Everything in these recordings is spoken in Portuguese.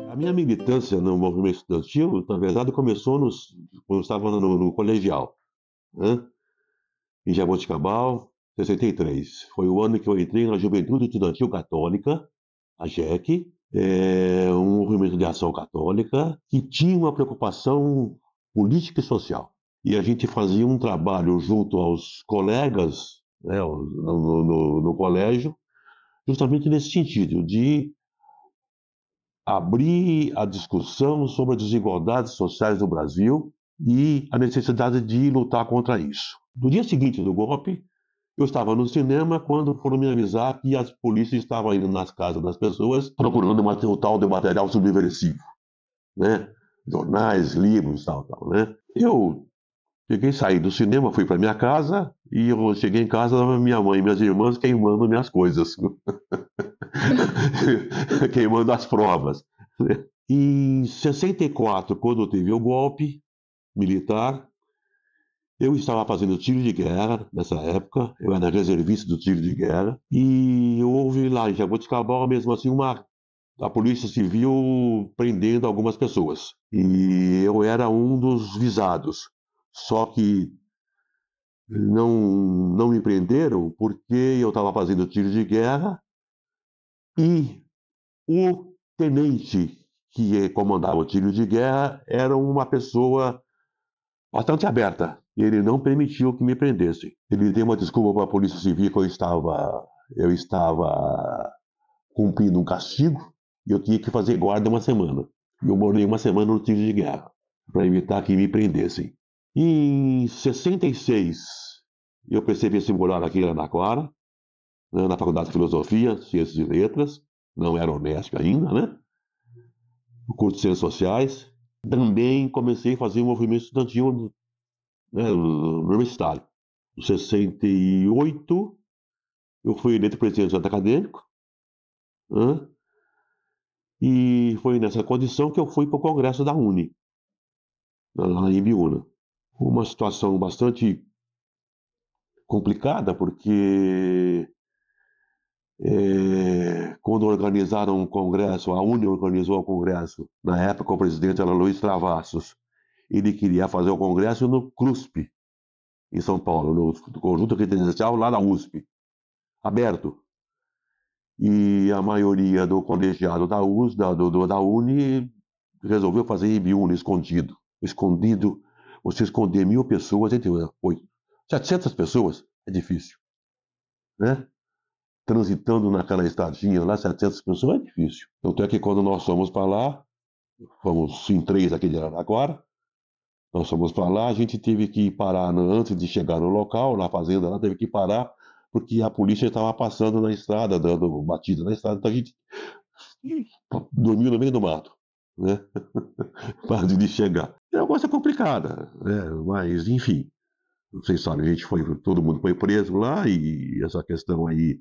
A minha militância no movimento estudantil, na verdade, começou quando eu estava no colegial, né? Em Jaboticabal, 63. Foi o ano que eu entrei na Juventude Estudantil Católica, a JEC, um movimento de ação católica que tinha uma preocupação política e social. E a gente fazia um trabalho junto aos colegas, né, no colégio, justamente nesse sentido, de abrir a discussão sobre as desigualdades sociais do Brasil e a necessidade de lutar contra isso. No dia seguinte do golpe, eu estava no cinema quando foram me avisar que as polícias estavam indo nas casas das pessoas procurando o tal de material subversivo, né? Jornais, livros, tal, né? Eu peguei, saí do cinema, fui para minha casa e eu cheguei em casa, minha mãe e minhas irmãs queimando minhas coisas, queimando as provas, né? Em 64, quando teve o golpe militar, eu estava fazendo tiro de guerra nessa época, eu era reservista do tiro de guerra, e houve lá em Jaboticabal, mesmo assim, a Polícia Civil prendendo algumas pessoas. E eu era um dos visados. Só que não me prenderam porque eu estava fazendo tiro de guerra e o tenente que comandava o tiro de guerra era uma pessoa bastante aberta. Ele não permitiu que me prendessem. Ele deu uma desculpa para a Polícia Civil que eu estava cumprindo um castigo e eu tinha que fazer guarda uma semana. E eu morei uma semana no tiro de guerra para evitar que me prendessem. E em 66, eu prestei vestibular aqui em Araraquara, né, na Faculdade de Filosofia, Ciências e Letras, não era honesto ainda, né? O curso de Ciências Sociais. Também comecei a fazer um movimento estudantil, né, universitário. Em 68, eu fui eleito presidente acadêmico, né, e foi nessa condição que eu fui para o Congresso da Uni, lá em Biúna. Uma situação bastante complicada, porque quando organizaram o Congresso, a Uni organizou o Congresso, na época o presidente era Luiz Travassos, ele queria fazer o Congresso no CRUSP, em São Paulo, no Conjunto Residencial, lá na USP, aberto. E a maioria do colegiado da Uni resolveu fazer em Biúna, escondido. Escondido, você esconder 1.000 pessoas, entre 700 pessoas, é difícil, né? Transitando naquela estradinha lá, 700 pessoas, é difícil. Tanto é que quando nós fomos para lá, fomos em 3 aqui de Araraquara, nós fomos para lá, a gente teve que parar antes de chegar no local, na fazenda lá, teve que parar, porque a polícia estava passando na estrada, dando batida na estrada, então a gente dormiu no meio do mato, né? Antes de chegar. É uma coisa complicada, né? Mas, enfim, vocês sabem, todo mundo foi preso lá e essa questão aí,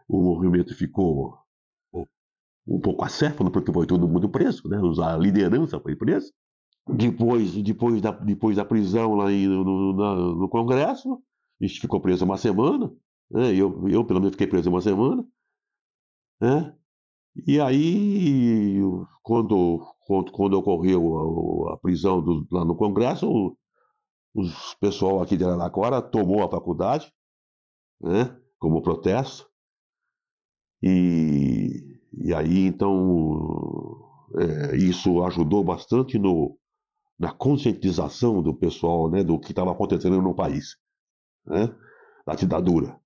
o movimento ficou um pouco acéfalo, porque foi todo mundo preso, né? A liderança foi presa. Depois da prisão lá no Congresso, a gente ficou preso uma semana, né? Eu pelo menos fiquei preso uma semana, né? E aí, quando ocorreu a prisão lá no Congresso, o pessoal aqui de Araraquara tomou a faculdade, né? Como protesto. E aí, então, isso ajudou bastante na conscientização do pessoal, né, do que estava acontecendo no país, né, da ditadura.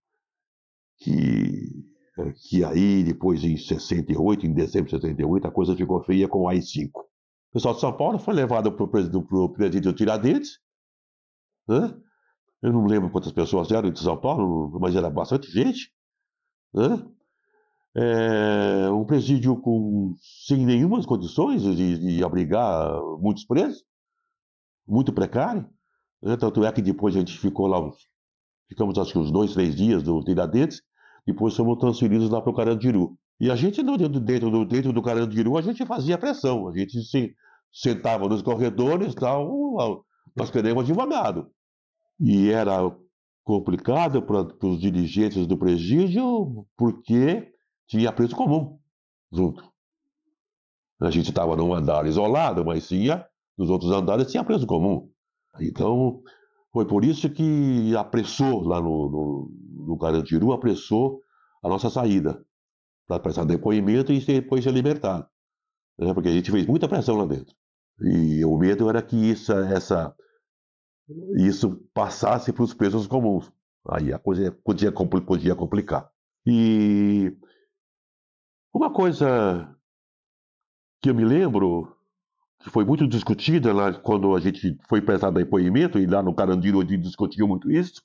Que aí, depois, em 68, em dezembro de 68, a coisa ficou feia com o AI-5. O pessoal de São Paulo foi levado para o presídio Tiradentes, né? Eu não lembro quantas pessoas eram de São Paulo, mas era bastante gente, né? Um presídio sem nenhumas condições de abrigar muitos presos, muito precário, né? Tanto é que depois a gente ficou lá, ficamos acho que uns 2, 3 dias do Tiradentes, depois fomos transferidos lá para o Carandiru. E a gente, dentro do Carandiru, a gente fazia pressão, a gente se sentava nos corredores, tal, nós queremos advogado. E era complicado para os dirigentes do presídio, porque tinha preso comum junto. A gente estava num andar isolado, mas nos outros andares tinha preso comum. Então, foi por isso que apressou lá no Carandiru, apressou a nossa saída, para prestar depoimento e depois ser libertado. Né? Porque a gente fez muita pressão lá dentro. E o medo era que isso passasse para os presos comuns. Aí a coisa podia complicar. E uma coisa que eu me lembro, que foi muito discutida lá quando a gente foi prestar depoimento, e lá no Carandiru a gente discutiu muito isso.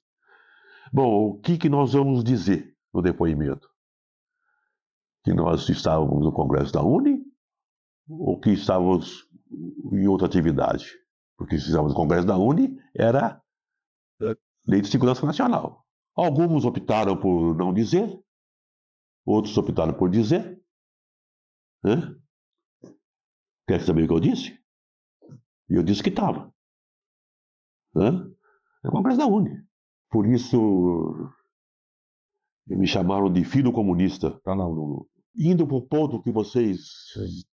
Bom, o que nós vamos dizer no depoimento? Que nós estávamos no Congresso da Uni ou que estávamos em outra atividade? Porque se estávamos no Congresso da Uni, era Lei de Segurança Nacional. Alguns optaram por não dizer, outros optaram por dizer. Né? Quer saber o que eu disse? E eu disse que estava. É o Congresso da Uni. Por isso, me chamaram de filho comunista. Indo para o ponto que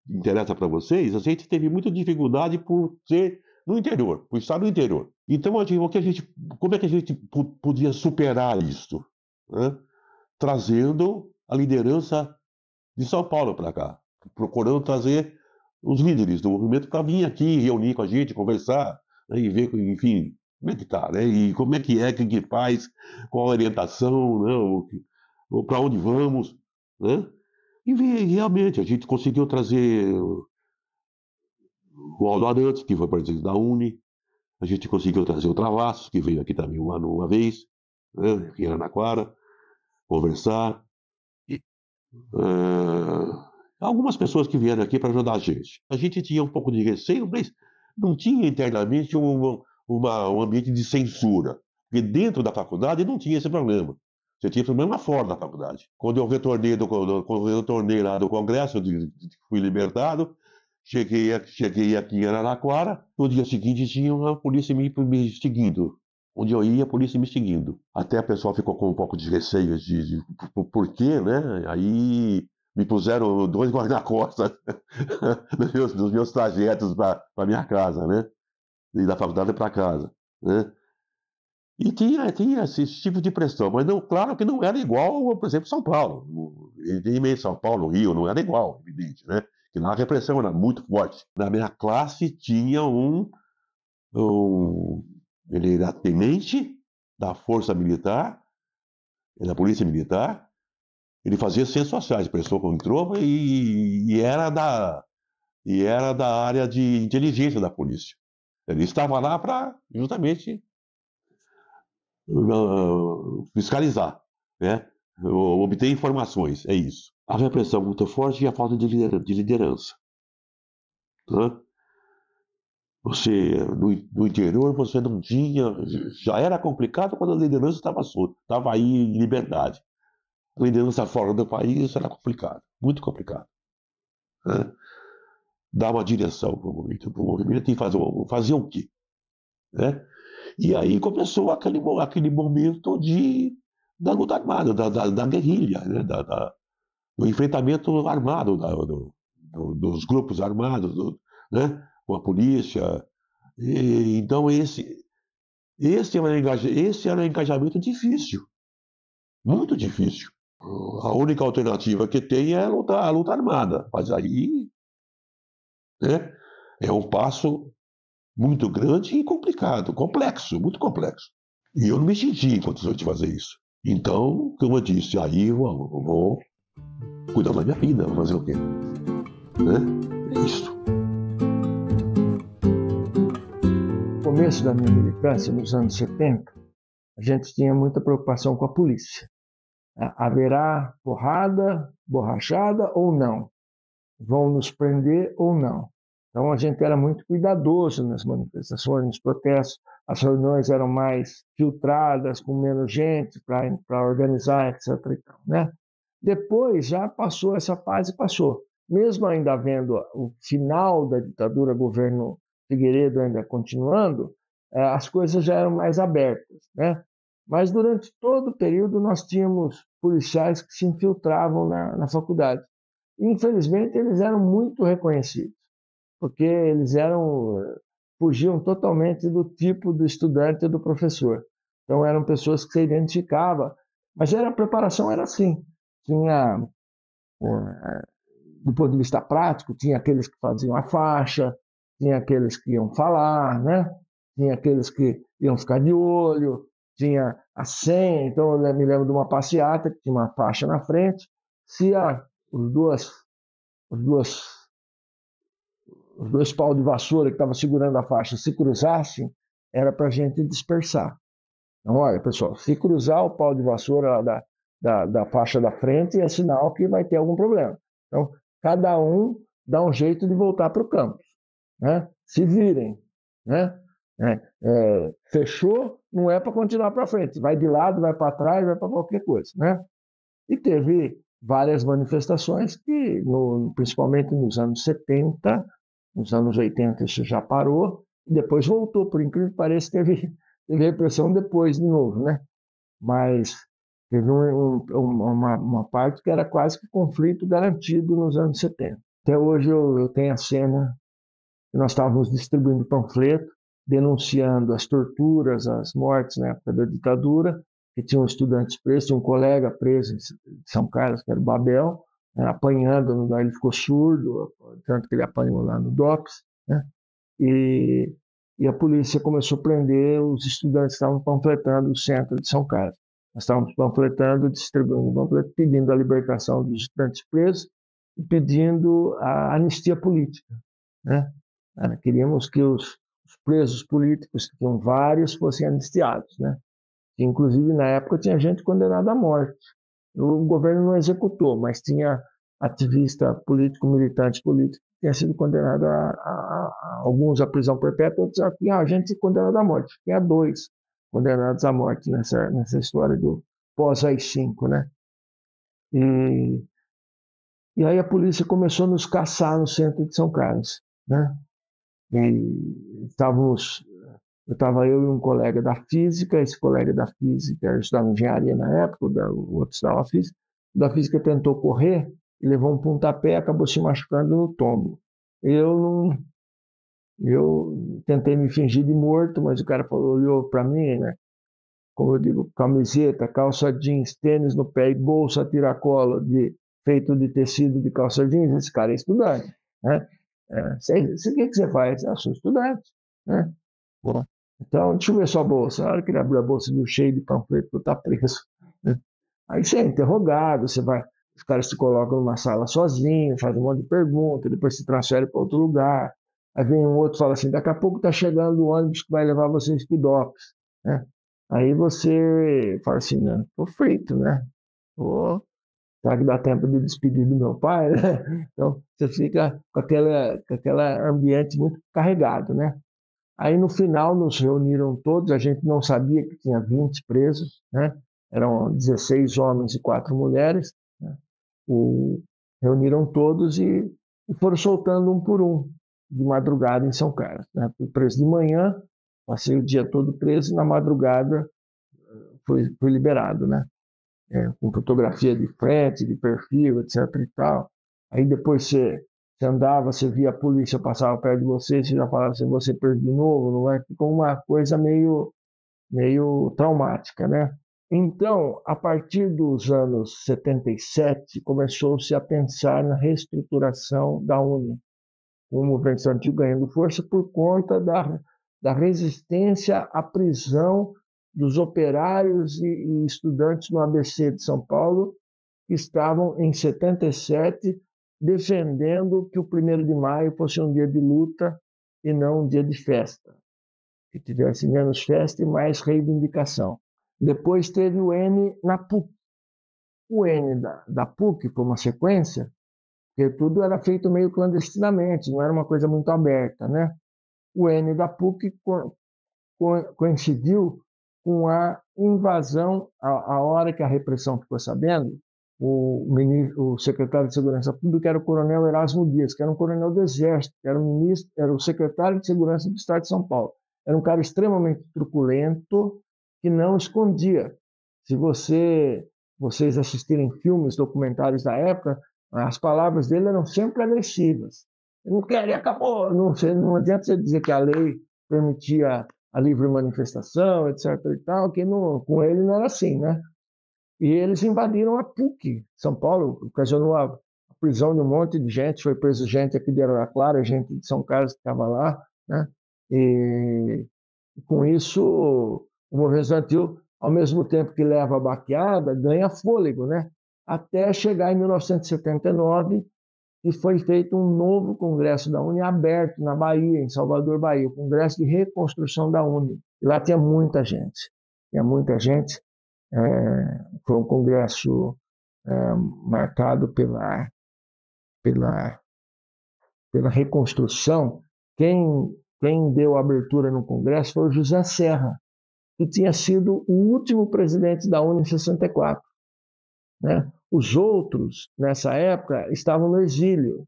interessa para vocês, a gente teve muita dificuldade por ser no interior, por estar no interior. Então, como é que a gente podia superar isso? Né? Trazendo a liderança de São Paulo para cá, procurando trazer os líderes do movimento para vir aqui, reunir com a gente, conversar, né, e ver, enfim, como é que está, né? E como é que faz, qual a orientação, né? Para onde vamos, né? E realmente a gente conseguiu trazer o Aldo Arantes, que foi presidente da Uni, a gente conseguiu trazer o Travassos, que veio aqui também uma vez, né? Aqui em Araraquara, conversar. E, algumas pessoas que vieram aqui para ajudar a gente. A gente tinha um pouco de receio, mas não tinha internamente um ambiente de censura. Porque dentro da faculdade não tinha esse problema. Você tinha problema fora da faculdade. Quando eu retornei lá do Congresso, fui libertado, cheguei aqui em Araraquara, no dia seguinte tinha uma polícia me seguindo. Onde eu ia, a polícia me seguindo. Até a pessoa ficou com um pouco de receio por quê, né? Aí me puseram 2 guarda-costas nos meus trajetos para minha casa, né? E da faculdade para casa, né? E tinha esse tipo de pressão, mas não, claro que não era igual, por exemplo, São Paulo. Em São Paulo, Rio, não era igual, evidente, né? Que lá a repressão era muito forte. Na minha classe tinha ele era tenente da Força Militar, da Polícia Militar, ele fazia ciências sociais, prestou como entrou e era da área de inteligência da polícia. Ele estava lá para justamente fiscalizar, né? Obter informações, é isso. A repressão muito forte e a falta de liderança. Né? No interior, você não tinha. Já era complicado quando a liderança estava solta, estava aí em liberdade. A liderança fora do país era complicado, muito complicado. Né? Dar uma direção para o movimento. O movimento tem que fazer o quê? Né? E aí começou aquele momento da luta armada, da guerrilha, né? Do enfrentamento armado, dos grupos armados, né? Com a polícia. Então esse era um engajamento difícil, muito difícil. A única alternativa que tem é a luta armada, mas aí, né, é um passo muito grande e complicado, complexo, muito complexo. E eu não me senti em condições de fazer isso. Então, como eu disse, aí eu vou cuidar da minha vida, vou fazer o quê? Né? É isso. No começo da minha militância, nos anos 70, a gente tinha muita preocupação com a polícia. Haverá porrada, borrachada ou não? Vão nos prender ou não? Então a gente era muito cuidadoso nas manifestações, nos protestos. As reuniões eram mais filtradas, com menos gente para organizar, etc. E tal, né? Depois já passou essa fase, passou. Mesmo ainda havendo o final da ditadura, governo Figueiredo ainda continuando, as coisas já eram mais abertas, né? Mas durante todo o período nós tínhamos policiais que se infiltravam na faculdade. Infelizmente, eles eram muito reconhecidos, porque eles fugiam totalmente do tipo do estudante e do professor. Então, eram pessoas que se identificavam, mas a preparação era assim. Tinha, do ponto de vista prático, tinha aqueles que faziam a faixa, tinha aqueles que iam falar, né? Tinha aqueles que iam ficar de olho, tinha a senha. Então, eu me lembro de uma passeata que tinha uma faixa na frente. Se os dois, os dois, os dois paus de vassoura que estavam segurando a faixa se cruzassem, era para a gente dispersar. Então, olha, pessoal, se cruzar o pau de vassoura da faixa da frente, é sinal que vai ter algum problema. Então, cada um dá um jeito de voltar para o campus, né? Se virem, né? Fechou, não é para continuar para frente. Vai de lado, vai para trás, vai para qualquer coisa, né? E teve várias manifestações que, principalmente nos anos 70, nos anos 80 isso já parou, e depois voltou, por incrível que pareça, teve repressão depois de novo, né? Mas teve uma parte que era quase que conflito garantido nos anos 70. Até hoje eu tenho a cena que nós estávamos distribuindo panfleto, denunciando as torturas, as mortes na época da ditadura, que tinham estudantes presos, tinha um colega preso em São Carlos, que era o Babel, né, apanhando, ele ficou surdo, tanto que ele apanhou lá no DOPS, né? E a polícia começou a prender os estudantes que estavam panfletando o centro de São Carlos. Nós estávamos panfletando, distribuindo panfleto, pedindo a libertação dos estudantes presos e pedindo a anistia política, né? Queríamos que os presos políticos, que tinham vários, fossem anistiados, né? Inclusive, na época, tinha gente condenada à morte. O governo não executou, mas tinha ativista político, militante político, que tinha sido condenado alguns à prisão perpétua, outros a gente condenado à morte. Tinha 2 condenados à morte nessa história do pós-AI-5, né? E aí a polícia começou a nos caçar no centro de São Carlos, né? E eu estava eu e um colega da física, esse colega da física estudava engenharia na época, o outro estudava física. O da física tentou correr e levou um pontapé, acabou se machucando no tombo. Eu tentei me fingir de morto, mas o cara olhou para mim, né? Como eu digo, camiseta, calça jeans, tênis no pé e bolsa tiracolo feito de tecido de calça jeans. Esse cara é estudante, né? O que você faz? Eu sou estudante, né? Bom, então, deixa eu ver sua bolsa. Na hora que ele abriu a bolsa, viu cheio de panfleto, tu tá preso, né? Aí você é interrogado, os caras se colocam numa sala sozinho, fazem um monte de perguntas, depois se transfere para outro lugar. Aí vem um outro e fala assim, daqui a pouco tá chegando o ônibus que vai levar vocês para o DOPS, né? Aí você fala assim, não, tô frito, né? Será que dá tempo de despedir do meu pai, né? Então, você fica com aquele ambiente muito carregado, né? Aí, no final, nos reuniram todos, a gente não sabia que tinha 20 presos, né? Eram 16 homens e 4 mulheres, né? Reuniram todos e foram soltando um por um, de madrugada em São Carlos, né? Fui preso de manhã, passei o dia todo preso, e na madrugada fui liberado, né? Com fotografia de frente, de perfil, etc. e tal. Aí depois você andava, você via a polícia passava perto de você, você já falava assim, você preso de novo, não é? Ficou uma coisa meio traumática, né? Então, a partir dos anos 77, começou-se a pensar na reestruturação da UNE, o movimento estudantil ganhando força por conta da resistência à prisão dos operários e estudantes no ABC de São Paulo, que estavam, em 77, defendendo que o 1º de maio fosse um dia de luta e não um dia de festa, que tivesse menos festa e mais reivindicação. Depois teve o N na PUC, O N da PUC foi uma sequência, porque tudo era feito meio clandestinamente, não era uma coisa muito aberta, né? O N da PUC coincidiu com a invasão, a hora que a repressão ficou sabendo, o secretário de Segurança Pública era o coronel Erasmo Dias, que era um coronel do Exército, que era o secretário de Segurança do Estado de São Paulo. Era um cara extremamente truculento, que não escondia. Se vocês assistirem filmes, documentários da época, as palavras dele eram sempre agressivas. Não quer e acabou. Não adianta você dizer que a lei permitia a livre manifestação, etc. e tal, que com ele não era assim, né? E eles invadiram a PUC, São Paulo, ocasionou a prisão de um monte de gente, foi preso gente aqui de Araraquara, gente de São Carlos que estava lá, né? E com isso, o movimento estudantil, ao mesmo tempo que leva a baqueada, ganha fôlego, né? Até chegar em 1979, e foi feito um novo congresso da UNE aberto na Bahia, em Salvador, Bahia, o Congresso de Reconstrução da UNE. E lá tinha muita gente. Foi um congresso marcado pela reconstrução. Quem deu a abertura no congresso foi o José Serra, que tinha sido o último presidente da UNE em 64. Né? Os outros, nessa época, estavam no exílio.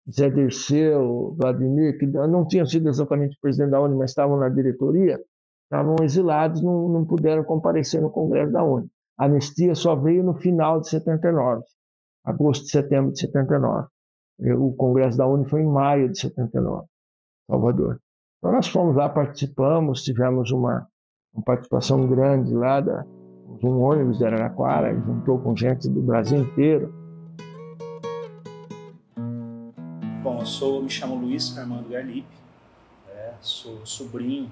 Zé Dirceu, Vladimir, que não tinham sido exatamente presidente da UNE, mas estavam na diretoria, estavam exilados, não puderam comparecer no Congresso da UNE. A anistia só veio no final de 79, agosto, setembro de 79. O Congresso da UNE foi em maio de 79, Salvador. Então nós fomos lá, participamos, tivemos uma participação grande lá, um ônibus de Araraquara, juntou com gente do Brasil inteiro. Bom, me chamo Luiz Armando Garlipe, sou sobrinho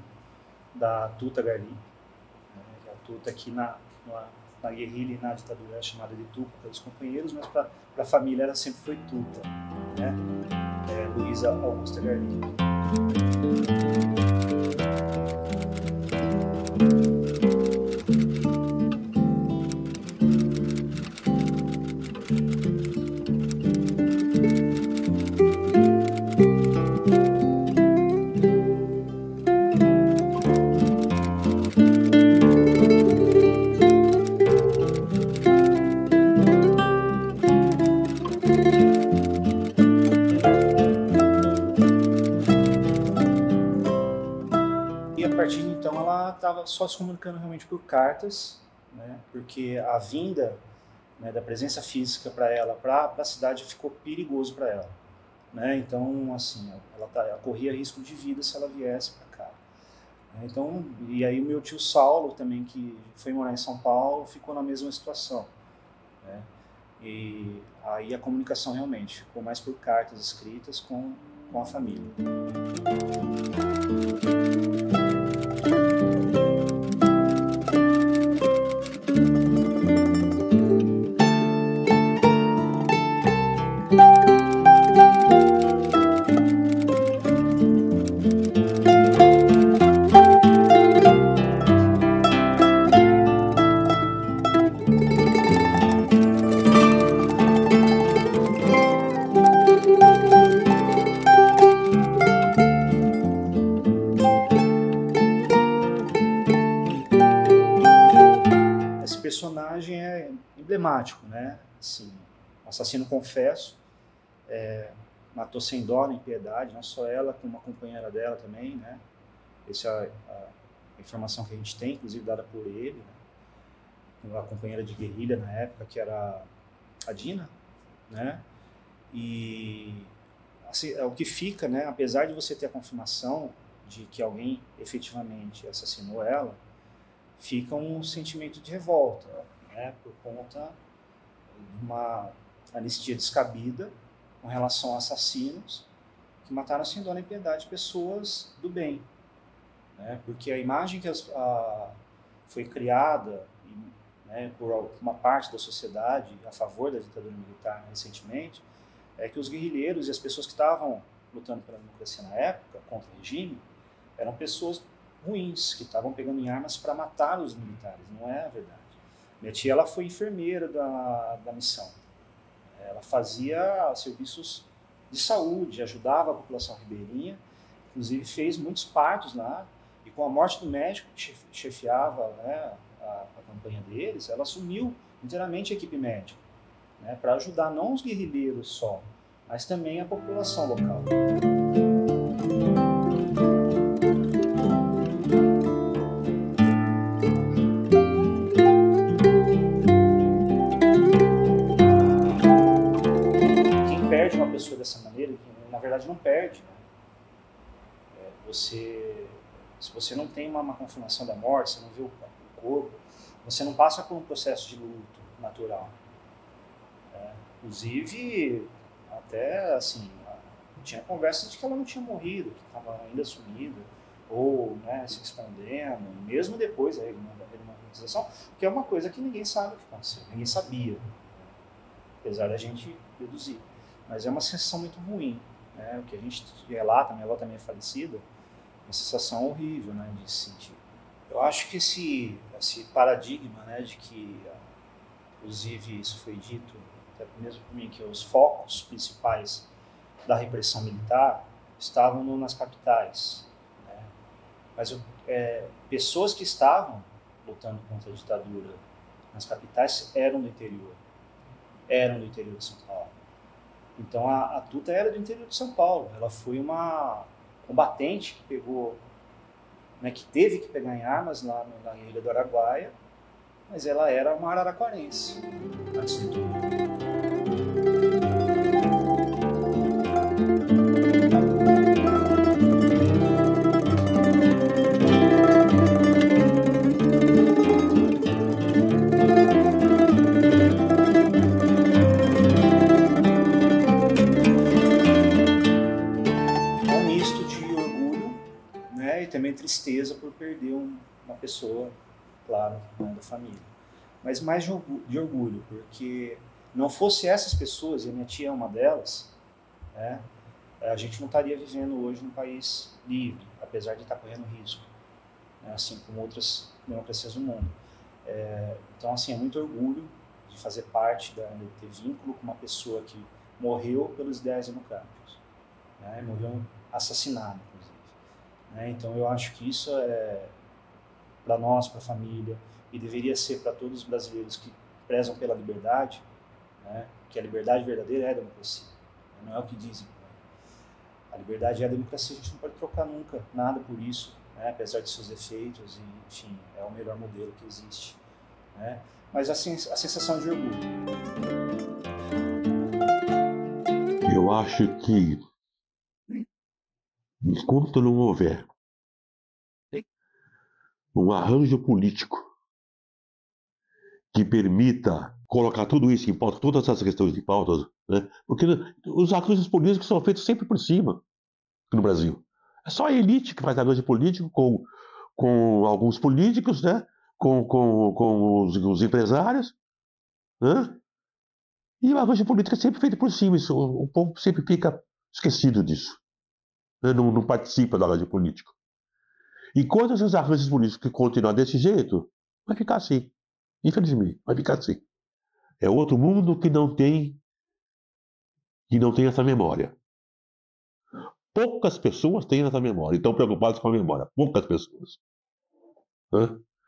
da Tuta Garlipe. A Tuta aqui na guerrilha e na ditadura era chamada de Tuca pelos companheiros, mas para a família ela sempre foi Tuta, né? Luísa Augusta Garlipe. Estava só se comunicando realmente por cartas, né, porque a vinda, né, da presença física para ela, para a cidade, ficou perigoso para ela, né, então assim, ela corria risco de vida se ela viesse para cá. Então, e aí o meu tio Saulo também, que foi morar em São Paulo, ficou na mesma situação, né, e aí a comunicação realmente ficou mais por cartas escritas com a família. Personagem é emblemático, né? Assim, um assassino confesso, matou sem dó nem piedade, não só ela, como uma companheira dela também, né? Essa é a informação que a gente tem, inclusive dada por ele, né? A companheira de guerrilha na época, que era a Dina, né? E assim, o que fica, né? Apesar de você ter a confirmação de que alguém efetivamente assassinou ela, fica um sentimento de revolta, né, por conta de uma anistia descabida com relação a assassinos que mataram sem dó nem piedade pessoas do bem, né, porque a imagem que foi criada, né, por uma parte da sociedade a favor da ditadura militar recentemente, é que os guerrilheiros e as pessoas que estavam lutando pela democracia na época, contra o regime, eram pessoas ruins, que estavam pegando em armas para matar os militares. Não é a verdade. Minha tia, ela foi enfermeira da missão. Ela fazia serviços de saúde, ajudava a população ribeirinha, inclusive fez muitos partos lá, e com a morte do médico que chefiava, né, a campanha deles, ela assumiu inteiramente a equipe médica, né, para ajudar não os guerrilheiros só, mas também a população local. Quem perde uma pessoa dessa maneira, na verdade não perde, né? Se você não tem uma confirmação da morte, você não vê o corpo, você não passa por um processo de luto natural. Inclusive, até assim, tinha conversas de que ela não tinha morrido, que estava ainda sumida, ou, né, se escondendo, mesmo depois da redemocratização, que é uma coisa que ninguém sabe o que aconteceu, ninguém sabia, apesar da gente deduzir. Mas é uma sensação muito ruim, né? O que a gente relata, minha avó também é falecida, uma sensação horrível, né, de se sentir. Eu acho que esse paradigma, né, de que, inclusive isso foi dito, até mesmo por mim, que os focos principais da repressão militar estavam nas capitais, né? Mas pessoas que estavam lutando contra a ditadura nas capitais eram do interior de São Paulo. Então a Tuta era do interior de São Paulo, ela foi uma combatente que pegou, né, que teve que pegar em armas lá na guerrilha do Araguaia, mas ela era uma araraquarense, antes de tudo. Também tristeza por perder uma pessoa, claro, né, da família. Mas mais de orgulho, porque não fosse essas pessoas, e a minha tia é uma delas, né, a gente não estaria vivendo hoje num país livre, apesar de estar correndo risco, né, assim como outras democracias do mundo. Então, assim, é muito orgulho de fazer parte, de ter vínculo com uma pessoa que morreu pelos ideais democráticos, né, morreu assassinado, inclusive. Então eu acho que isso é para nós, para a família, e deveria ser para todos os brasileiros que prezam pela liberdade, né? Que a liberdade verdadeira é a democracia, não é o que dizem. A liberdade é a democracia, a gente não pode trocar nunca nada por isso, né? Apesar de seus defeitos, e, enfim, é o melhor modelo que existe, né? Mas assim, a sensação de orgulho. Eu acho que enquanto não houver um arranjo político que permita colocar tudo isso em pauta, todas essas questões de pautas, né? Porque os arranjos políticos são feitos sempre por cima no Brasil. É só a elite que faz arranjo político com alguns políticos, né? com os empresários, né? E o arranjo político é sempre feito por cima. Isso, o povo sempre fica esquecido disso. Não participa do arranjo político. Enquanto esses arranjos políticos continuar desse jeito, vai ficar assim. Infelizmente, vai ficar assim. É outro mundo que não tem essa memória. Poucas pessoas têm essa memória e estão preocupadas com a memória. Poucas pessoas.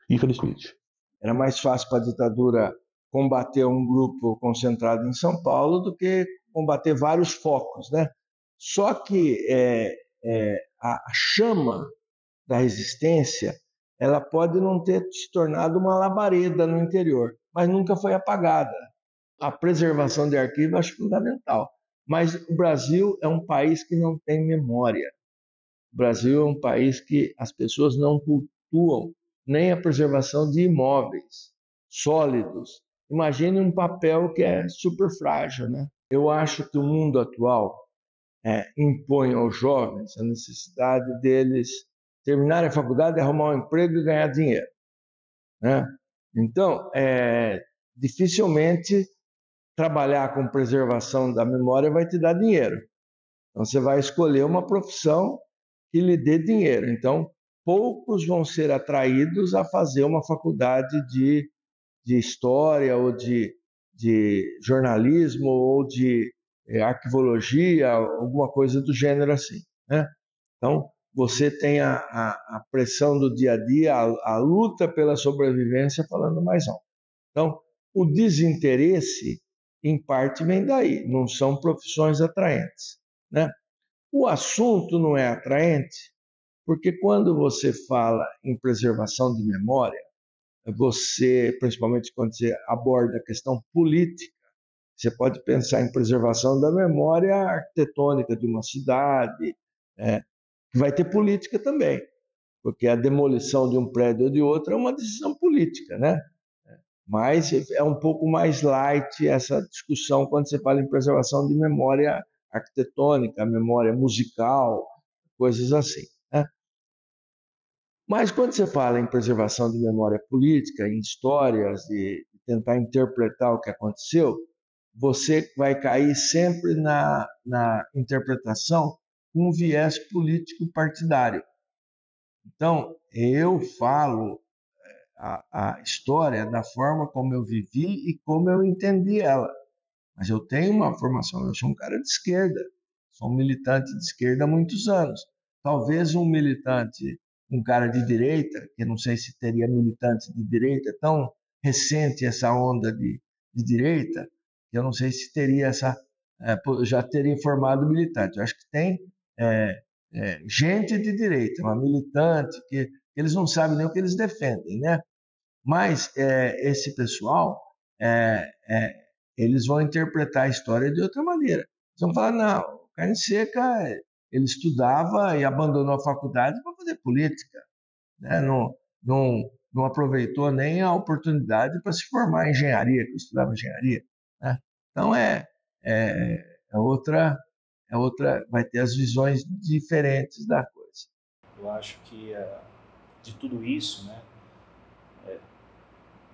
Infelizmente. Era mais fácil para a ditadura combater um grupo concentrado em São Paulo do que combater vários focos, né? Só que a chama da resistência, ela pode não ter se tornado uma labareda no interior, mas nunca foi apagada. A preservação de arquivo eu acho fundamental. Mas o Brasil é um país que não tem memória. O Brasil é um país que as pessoas não cultuam nem a preservação de imóveis sólidos. Imagine um papel que é super frágil, né? Eu acho que o mundo atual impõe aos jovens a necessidade deles terminarem a faculdade, arrumar um emprego e ganhar dinheiro, né? Então, dificilmente trabalhar com preservação da memória vai te dar dinheiro. Então, você vai escolher uma profissão que lhe dê dinheiro. Então, poucos vão ser atraídos a fazer uma faculdade de história, ou de jornalismo, ou de arquivologia, alguma coisa do gênero assim, né? Então, você tem a pressão do dia a dia, a luta pela sobrevivência falando mais alto. Então, o desinteresse, em parte, vem daí, não são profissões atraentes, né? O assunto não é atraente, porque quando você fala em preservação de memória, você, principalmente quando você aborda a questão política, você pode pensar em preservação da memória arquitetônica de uma cidade, que vai ter política também, porque a demolição de um prédio ou de outro é uma decisão política, né? Mas é um pouco mais light essa discussão quando você fala em preservação de memória arquitetônica, memória musical, coisas assim, né? Mas quando você fala em preservação de memória política, em histórias, de tentar interpretar o que aconteceu, você vai cair sempre na interpretação com um viés político partidário. Então, eu falo a história da forma como eu vivi e como eu entendi ela. Mas eu tenho uma formação, eu sou um cara de esquerda, sou um militante de esquerda há muitos anos. Talvez um militante, um cara de direita, que não sei se teria militante de direita, tão recente essa onda de direita, que eu não sei se teria já teria formado militante. Eu acho que tem gente de direita, uma militante, que eles não sabem nem o que eles defendem, né? Mas esse pessoal, eles vão interpretar a história de outra maneira. Eles vão falar, não, o Carne Seca, ele estudava e abandonou a faculdade para fazer política, né? Não aproveitou nem a oportunidade para se formar em engenharia, que eu estudava engenharia, né? Então, outra, vai ter as visões diferentes da coisa. Eu acho que de tudo isso, né,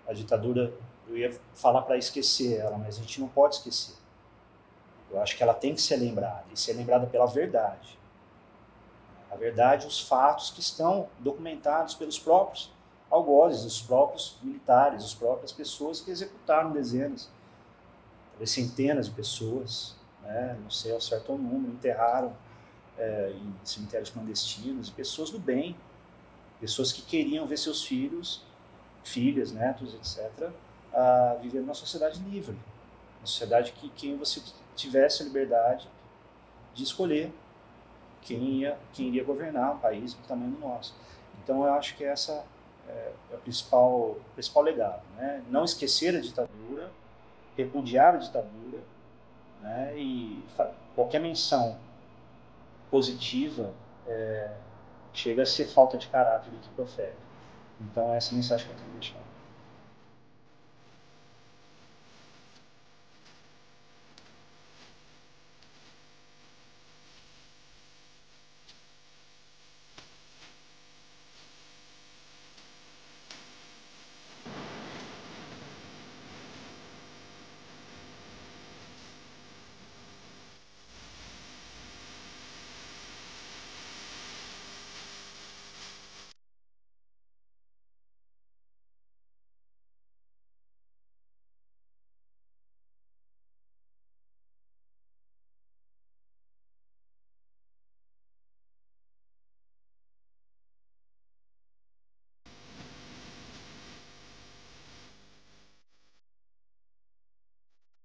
a ditadura, eu ia falar para esquecer ela, mas a gente não pode esquecer. Eu acho que ela tem que ser lembrada, e ser lembrada pela verdade. A verdade, os fatos que estão documentados pelos próprios algozes, os próprios militares, as próprias pessoas que executaram dezenas, talvez centenas de pessoas, né, não sei ao certo o número, enterraram em cemitérios clandestinos, pessoas do bem, pessoas que queriam ver seus filhos, filhas, netos, etc., a viver numa sociedade livre, uma sociedade que você tivesse a liberdade de escolher quem iria governar um país do tamanho do nosso. Então, eu acho que essa é o principal legado, né? Não esquecer a ditadura, repudiar a ditadura, né? E qualquer menção positiva chega a ser falta de caráter do que profere. Então, essa é a mensagem que eu tenho que deixar.